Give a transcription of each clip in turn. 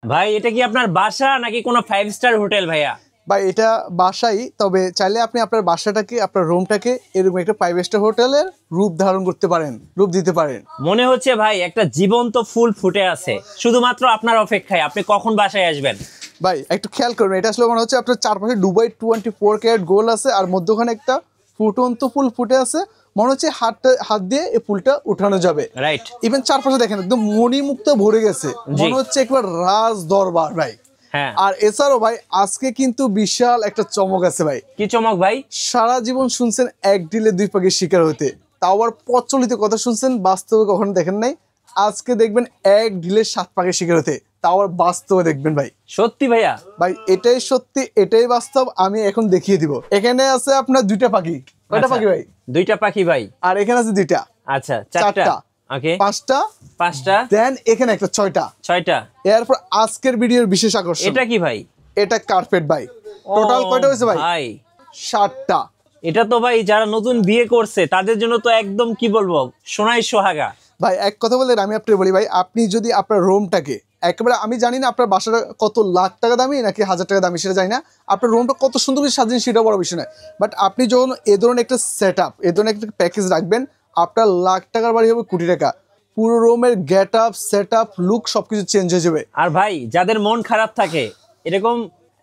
ভাই এটা কি আপনার বাসা নাকি কোনো 5 স্টার হোটেল ভাইয়া? ভাই এটা বাসাই, তবে চাইলে আপনি আপনার বাসাটাকে আপনার রুমটাকে এরকম একটা 5 স্টার হোটেলের রূপ ধারণ করতে পারেন, রূপ দিতে পারেন। মনে হচ্ছে ভাই একটা জীবন্ত ফুল ফুটে আছে, শুধুমাত্র আপনার অপেক্ষায়। আপনি কখন বাসায় আসবেন? ভাই একটু খেয়াল করবেন, এটা আসলে মনে হচ্ছে আপনার চারপাশে দুবাই 24 ক্যারেট গোল আছে আর মধ্যখানে একটা ফুটন্ত ফুল ফুটে আছে। মনে হচ্ছে হাত দিয়ে এই ফুলটা উঠানো যাবে। রাইট। ইভেন চারপাশে দেখেন একদম মণিমুক্ত ভরে গেছে, মনে হচ্ছে একবার রাজ দরবার ভাই। হ্যাঁ। আর এছাড়াও ভাই আজকে কিন্তু বিশাল একটা চমক আছে ভাই। কি চমক ভাই? সারা জীবন শুনছেন এক ডিলে দুই পাখির শিকার হতে, তাও আবার প্রচলিত কথা শুনছেন, বাস্তবে কখনো দেখেন নাই। আজকে দেখবেন এক ডিলে 7 পাখির শিকার হতে, তাও আবার বাস্তবে দেখবেন ভাই। সত্যি ভাইয়া? ভাই এটাই সত্যি, এটাই বাস্তব, আমি এখন দেখিয়ে দিব। এখানে আছে আপনার 2টা পাখি। কয়টা পাখি ভাই? 2টা পাখি ভাই। আর এখানে আছে 2টা। আচ্ছা 4টা। ওকে। 5টা। দেন এখানে একটা 6টা। এরপর আজকের ভিডিওর বিশেষ আকর্ষণ। এটা কি ভাই? এটা কার্পেট ভাই। টোটাল কয়টা হয়েছে ভাই? 7টা। এটা তো ভাই যারা নতুন বিয়ে করছে তাদের জন্য তো একদম কি বলবো, সোনাই সোহাগা ভাই। এক কথা বলে আমি আপনাকে বলি ভাই, আপনি যদি আপনার রুমটাকে একেবারে, আমি জানি না আপনার বাসাটা কত লাখ টাকা দামি নাকি 1000 টাকা দামি সেটা জানি না, আপনার রুমটা কত সুন্দর করে সাজিয়ে সেটা বড় বিষয় নয়। বাট আপনি যখন এ ধরনের একটা সেট আপ, এ ধরনের একটা প্যাকেজ রাখবেন, আপনার লাখ টাকার বাড়ি হবে কোটি টাকা। পুরো রুমের get up, set up, look সবকিছু চেঞ্জ হয়ে যাবে। আর ভাই যাদের মন খারাপ থাকে, এরকম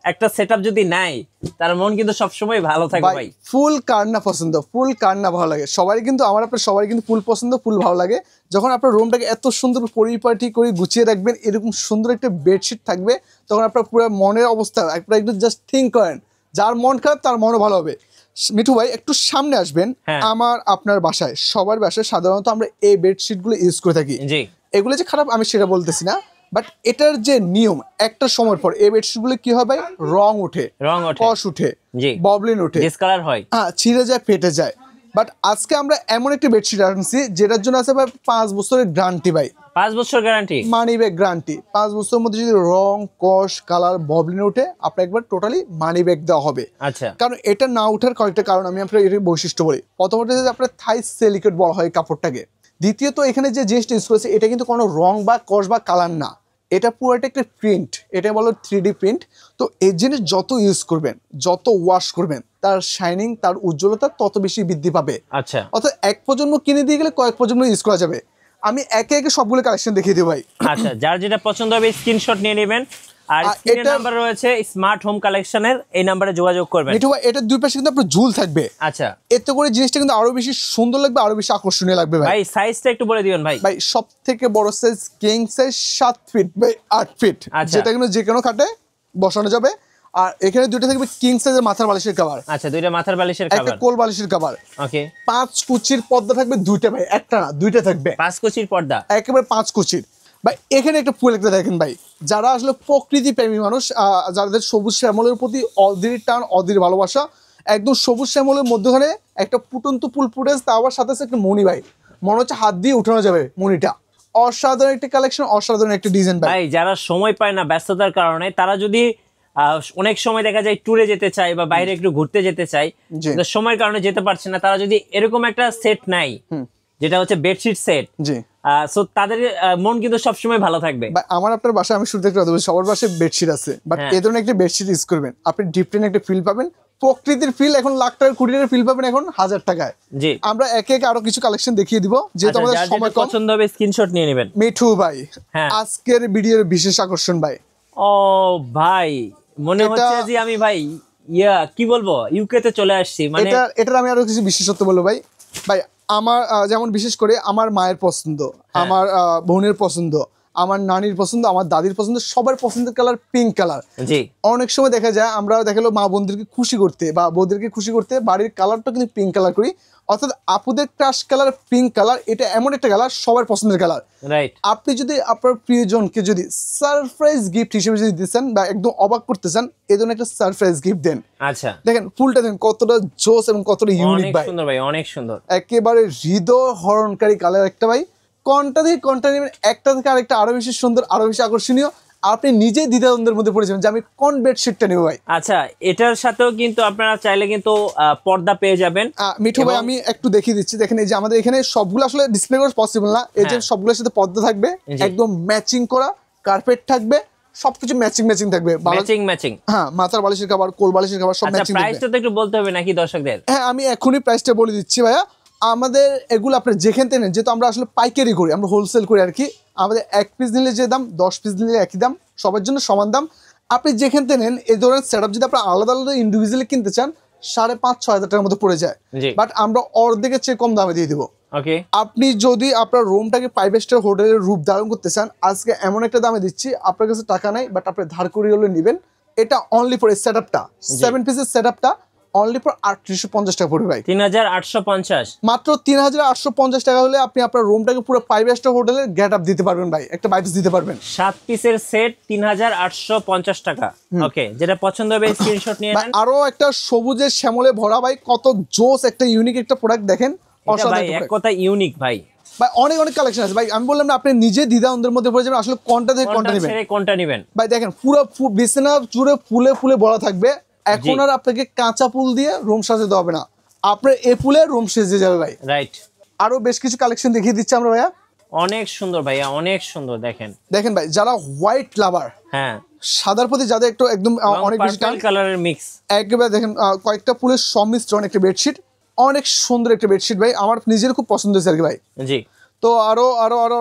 একটা সেটআপ যদি নেয়, তার মন কিন্তু সবসময় ভালো থাকে ভাই। ফুল কার না পছন্দ, ফুল কার না ভালো লাগে, সবাই কিন্তু আপনার সবাই কিন্তু ফুল পছন্দ, ফুল ভালো লাগে। যখন আপনার রুমটাকে এত সুন্দর পরিপাটি করে গুছিয়ে রাখবেন, এরকম সুন্দর একটা বেডশিট থাকবে, তখন আপনার পুরো মনের অবস্থা আপনারা একটু জাস্ট থিঙ্ক করেন, যার মন খারাপ তার মনও ভালো হবে। মিঠু ভাই একটু সামনে আসবেন। আপনার বাসায়, সবার বাসায় সাধারণত আমরা এই বেডশিটগুলো ইউজ করে থাকি। এগুলো যে খারাপ আমি সেটা বলতেছি না, বাট এটার যে নিয়ম, একটা সময় পর এই বেডশিটগুলো কি হয় ভাই, রং ওঠে, কষ উঠে, ববলিন ওঠে, ডিসকালার হয়, ছিঁড়ে যায়, ফেটে যায়। বাট আজকে আমরা এমন একটা বেডশিট আনছি যেটার জন্য আছে ভাই 5 বছরের গ্যারান্টি ভাই। 5 বছর গ্যারান্টি, মানি ব্যাক গ্যারান্টি। 5 বছরের মধ্যে যদি রং, কষ, কালার, ববলিন ওঠে, আপনার একবার টোটালি মানি ব্যাক দেওয়া হবে। আচ্ছা। কারণ এটা না ওঠার কয়েকটা কারণ আমি আপনার এর বৈশিষ্ট্য বলি। প্রথমত যে আপনার থাই সিলিকেট বলা হয় কাপড়টাকে। দ্বিতীয়ত এখানে যে জিনিসটা ইউজ করেছে, এটা কিন্তু কোনো রং বা কষ বা কালার না, এটা পুরোটা একটা প্রিন্ট, এটা বলো 3D প্রিন্ট। তো এই জিনিস যত ইউজ করবেন, যত ওয়াশ করবেন, তার শাইনিং, তার উজ্জ্বলতা তত বেশি বৃদ্ধি পাবে। আচ্ছা। অর্থাৎ এক প্রজন্ম কিনে দিয়ে গেলে কয়েক প্রজন্ম ইউজ করা যাবে। আমি একে একে সবগুলো কালেকশন দেখিয়ে দিই ভাই। আচ্ছা, যার যেটা পছন্দ হবে স্ক্রিনশট নিয়ে নেবেন। আর স্ক্রিনে নাম্বার রয়েছে স্মার্ট হোম কালেকশনের, এই নম্বরে যোগাযোগ করবেন। মিঠু ভাই এটা দুই পাশে কিন্তু আপনার ঝুল থাকবে। আচ্ছা। এতে করে জিনিসটা কিন্তু আরো বেশি সুন্দর লাগবে, আরো বেশি আকর্ষণীয় লাগবে ভাই। ভাই সাইজটা একটু বলে দিবেন ভাই। ভাই সবথেকে বড় size king size 7 feet by 8 feet, যেটা কিন্তু যে কোনো খাটে বসানো যাবে। আর এখানে দুটো থাকবে কিং সাইজের মাথার বালিশের কভার। আচ্ছা, দুইটা মাথার বালিশের কভার, একটা কোল বালিশের কভার। ওকে। 5 কুচির পর্দা থাকবে দুইটা ভাই, একটা না দুইটা থাকবে। 5 কুচির পর্দা, একেবারে 5 কুচির ভাই। এখানে একটা ফুল একটা দেখেন ভাই, যারা আসলে প্রকৃতি প্রেমী মানুষ, যাদের সবুজ শ্যামলের প্রতি অধীর টান, অধীর ভালোবাসা, একদম সবুজ শ্যামলের মধ্যখানে একটা ফুটন্ত ফুল ফুটেজ, তা আবার সাথে একটা মণি ভাই, মনে হচ্ছে হাত দিয়ে উঠানো যাবে মণিটা। অসাধারণ একটা কালেকশন, অসাধারণ একটা ডিজাইন ভাই। যারা সময় পায় না ব্যস্ততার কারণে, তারা যদি অনেক সময় দেখা যায় ট্যুরে যেতে চায় বা বাইরে একটু ঘুরতে যেতে চায়, সময়ের কারণে যেতে পারছে না, তারা যদি এরকম একটা সেট নাই, যেটা হচ্ছে বেডশিট সেট, সো তাদের মন কিন্তু সবসময় ভালো থাকবে। আমার আপনার বাসায়, আমি শুরুতে সবার বাসায় বেডশিট আছে, বাট এই ধরনের একটা বেডশিট ইউজ করবেন, আপনি ডিফারেন্ট একটা ফিল পাবেন, প্রকৃতির ফিল। এখন লাখ টাকার কোটি টাকার ফিল পাবেন এখন 1000 টাকায়। জি, আমরা একে একে আরো কিছু কালেকশন দেখিয়ে দিব, যেহেতু আমাদের সময় কম। পছন্দ হবে স্ক্রিনশট নিয়ে নেবেন। মিঠু ভাই আজকের ভিডিওর বিশেষ আকর্ষণ ভাই। ও ভাই, মনে হচ্ছে যে আমি ভাই কি বলবো, ইউকে তে চলে আসছি। মানে এটার আমি আরো কিছু বিশেষত্ব বলবো ভাই। ভাই আমার যেমন বিশেষ করে আমার মায়ের পছন্দ, আমার বোনের পছন্দ, আমার নানির পছন্দ, আমার দাদির পছন্দ, সবার পছন্দের কালার পিঙ্ক কালার। জি, অনেক সময় দেখা যায় আমরা দেখালো মা বোনদেরকে খুশি করতে বা বৌদেরকে খুশি করতে বাড়ির কালারটা কিন্তু পিঙ্ক কালার করি। অর্থাৎ আপুদের ক্রাশ কালার পিঙ্ক কালার, এটা এমন একটা কালার সবার পছন্দের কালার। রাইট। আপনি যদি আপনার প্রিয়জনকে যদি সারপ্রাইজ গিফট হিসেবে যদি দিচ্ছেন বা একদম অবাক করতে চান, এই ধরনের একটা সারপ্রাইজ গিফট দেন। আচ্ছা, দেখেন ফুলটা দেখেন কতটা জোস এবং কতটা ইউনিক ভাই। সুন্দর ভাই, অনেক সুন্দর, একেবারে হৃদয় হরণকারী কালার একটা ভাই। কোনটা থেকে কোনটা নেবেন, একটা থেকে আরেকটা আরো বেশি সুন্দর, আরো বেশি আকর্ষণীয়। আপনি নিজেই দ্বিধাদ্বন্দ্বের মধ্যে পড়ে যাবেন যে আমি কোন বেডশিটটা নেব ভাই। আচ্ছা, এটার সাথেও কিন্তু আপনারা চাইলে কিন্তু পর্দা পেয়ে যাবেন। মিঠু ভাই আমি একটু দেখিয়ে দিচ্ছি, দেখেন এই যে আমাদের এখানে সবগুলো আসলে ডিসপ্লে করা পসিবল না, এই যে সবগুলোর সাথে পর্দা থাকবে, একদম ম্যাচিং করা কার্পেট থাকবে, সবকিছু ম্যাচিং থাকবে, ম্যাচিং। হ্যাঁ, মাথার বালিশের কভার, কোল বালিশের কভার সব ম্যাচিং থাকবে। প্রাইসটা তো একটু বলতে হবে নাকি দর্শকদের? হ্যাঁ, আমি এখনই প্রাইসটা বলে দিচ্ছি ভাইয়া। আমাদের এগুলো আপনি যেখান থেকে নেন, যেহেতু আমরা আসলে পাইকারি করি, আমরা হোলসেল করি আর কি, আমাদের 1 পিস নিলে যে দাম, 10 পিস নিলে একই দাম, সবার জন্য সমান দাম। আপনি যেখান থেকে নেন এই ধরনের সেটআপ যদি আপনি আলাদা আলাদা ইন্ডিভিজুয়ালি কিনতে চান 5,500-6,000 টাকার মতো পড়ে যায়, বাট আমরা অর্ধেকের চেয়ে কম দামে দিয়ে দিব। ওকে, আপনি যদি আপনার রুমটাকে 5 স্টার হোটেলের রূপ ধারণ করতে চান, আজকে এমন একটা দামে দিচ্ছি, আপনার কাছে টাকা নাই বাট আপনি ধার করে হলে নেবেন। এটা অনলি ফর সেটআপটা, 7 পিসের সেটআপটা অনলি ফর 3850 টাকা পড়বে ভাই। 3850, মাত্র 3850 টাকা হলে আপনি আপনার রুমটাকে পুরো 5 স্টার হোটেলের গেট আপ দিতে পারবেন ভাই, একটা ভাইবস দিতে পারবেন। 7 পিসের সেট 3850 টাকা। ওকে, যেটা পছন্দ হবে স্ক্রিনশট নিয়ে নেন। আরো একটা সবুজের শ্যামলে ভরা ভাই, কত জোস একটা ইউনিক একটা প্রোডাক্ট দেখেন, অসাধারণ এক কথা ইউনিক ভাই। ভাই অনেক কালেকশন আছে ভাই, আমি বললাম না আপনি নিজে দ্বিধাদ্বন্দ্বের মধ্যে পড়ে যাবেন আসলে কোনটা থেকে কোনটা নেবেন। ভাই দেখেন পুরো বিছানা জুড়ে ফুলে ভরা থাকবে, এখন আর আপনাকে কাঁচা ফুল দিয়ে রুম সাজাতে হবে না, আপনার এই ফুলে রুম সেজে যাবে ভাই। রাইট, আরো বেশ কিছু কালেকশন দেখিয়ে দিচ্ছি আমরা ভাইয়া। অনেক সুন্দর ভাইয়া, অনেক সুন্দর। দেখেন ভাই, যারা হোয়াইট লাভার, হ্যাঁ, সাদার প্রতি যাদের একটু একদম অনেক বেশি টান, কালারের মিক্স, একেবারে দেখেন কয়েকটা ফুলের সংমিশ্রণ একটা বেডশিট, অনেক সুন্দর একটা বেডশিট ভাই, আমার নিজের খুব পছন্দ হয়েছে আর কি ভাই। জি, তো আরো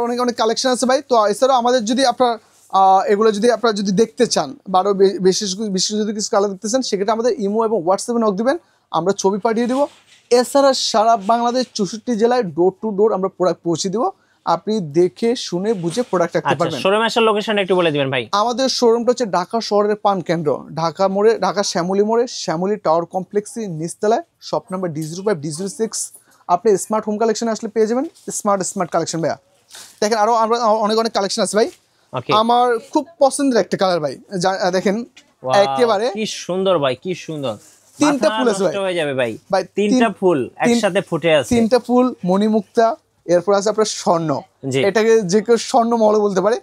অনেক কালেকশন আছে ভাই। তো এছাড়াও আমাদের যদি আপনার এগুলো যদি আপনারা যদি দেখতে চান বা আরো বিশেষ যদি কিছু কালার দেখতে চান, সেক্ষেত্রে আমাদের ইমো এবং হোয়াটসঅ্যাপে নক দিবেন, আমরা ছবি পাঠিয়ে দিব। এছাড়া সারা বাংলাদেশ 64 জেলায় ডোর টু ডোর আমরা প্রোডাক্ট পৌঁছে দিব, আপনি দেখে শুনে বুঝে প্রোডাক্ট রাখতে পারবেন। শোরুম আসার লোকেশন একটু বলে দিবেন ভাই। আমাদের শোরুমটা হচ্ছে ঢাকা শহরের পান কেন্দ্র, ঢাকা শ্যামলী মোড়ে, শ্যামলী টাওয়ার কমপ্লেক্সের নিচতলায়, শপ নাম্বার D05 D06। আপনি স্মার্ট হোম কালেকশন আসলে পেয়ে যাবেন স্মার্ট কালেকশন ভাইয়া। দেখেন আরো আমরা অনেক কালেকশন আছে ভাই। আমার খুব পছন্দের একটা কালার ভাই, দেখেন একেবারে কি সুন্দর ভাই, কি সুন্দর। 3টা ফুল আছে ভাই, হয়ে যাবে ভাই। 3টা ফুল একসাথে ফুটে আছে, 3টা ফুল মণিমুক্তা, এরপর আছে আপনার স্বর্ণ, এটাকে যে কেউ স্বর্ণ মহল বলতে পারে।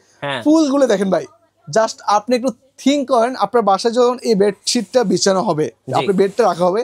ফুলগুলো দেখেন ভাই, জাস্ট আপনি একটু থিঙ্ক করেন, আপনার বাসায় যখন এই বেডশিটটা বিছানো হবে, আপনার বেডটা রাখা হবে,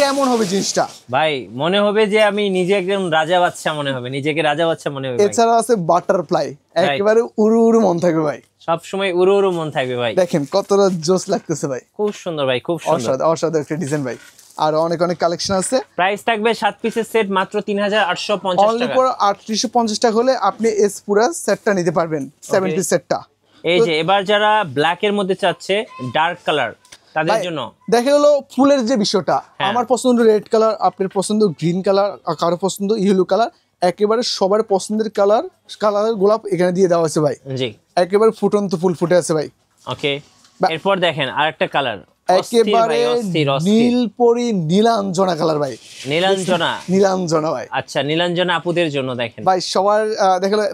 কেমন হবে জিনিসটা ভাই? মনে হবে যে আমি নিজে একদম রাজা বাচ্চা মনে হবে, নিজেকে রাজা বাচ্চা মনে হবে। এছাড়া আছে বাটারফ্লাই, একেবারে উড়ু মন থাকবে ভাই, সব সময় উড়ু মন থাকবে ভাই। দেখেন কতটা জোস লাগতেছে ভাই, খুব সুন্দর ভাই, খুব সুন্দর, অসাধারণ একটা ডিজাইন ভাই। আর অনেক কালেকশন আছে। প্রাইস থাকবে 7 পিসের সেট মাত্র 3850 টাকা। অনলি ফর 3850 টাকা হলে আপনি এস পুরো সেটটা নিতে পারবেন, 7 পিস সেটটা। এই যে এবার যারা ব্ল্যাক এর মধ্যে চাচ্ছে ডার্ক কালার, তাদের জন্য দেখে হলো ফুলের যে বিষয়টা, আমার পছন্দ রেড কালার, আপনার পছন্দ গ্রিন কালার, কারো পছন্দ ইয়েলো কালার, একেবারে সবার পছন্দের কালার গোলাপ এখানে দিয়ে দেওয়া আছে ভাই। জি, একেবারে ফুটন্ত ফুল ফুটে আছে ভাই। ওকে, এরপর দেখেন আরেকটা কালার, একেবারে নীলপরি নীলাঞ্জনা কালার ভাই। নীলাঞ্জনা ভাই, আচ্ছা, নীলাঞ্জনা আপুদের জন্য দেখেন ভাই, সবার দেখলে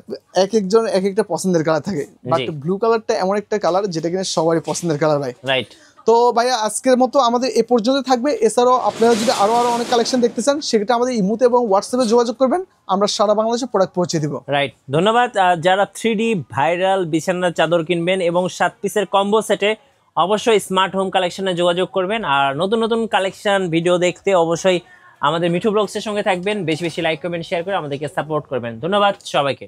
একজন এক একটা পছন্দের কালার থাকে, বাট ব্লু কালারটা এমন একটা কালার যেটা কিনা সবারই পছন্দের কালার ভাই। রাইট। তো ভাইয়া আজকের মতো আমাদের এ পর্যন্ত থাকবে। এছাড়াও আপনারা যদি আরো অনেক কালেকশন দেখতে চান, সেক্ষেত্রে আমাদের ইমোতে এবং হোয়াটসঅ্যাপে যোগাযোগ করবেন, আমরা সারা বাংলাদেশে প্রোডাক্ট পৌঁছে দিব। রাইট, ধন্যবাদ। যারা 3D ভাইরাল বিছানার চাদর কিনবেন এবং 7 পিসের কম্বো সেটে, অবশ্যই স্মার্ট হোম কালেকশনে যোগাযোগ করবেন। আর নতুন কালেকশন ভিডিও দেখতে অবশ্যই আমাদের মিঠু ব্লগসের সঙ্গে থাকবেন। বেশি লাইক কমেন্ট শেয়ার করে আমাদেরকে সাপোর্ট করবেন। ধন্যবাদ সবাইকে।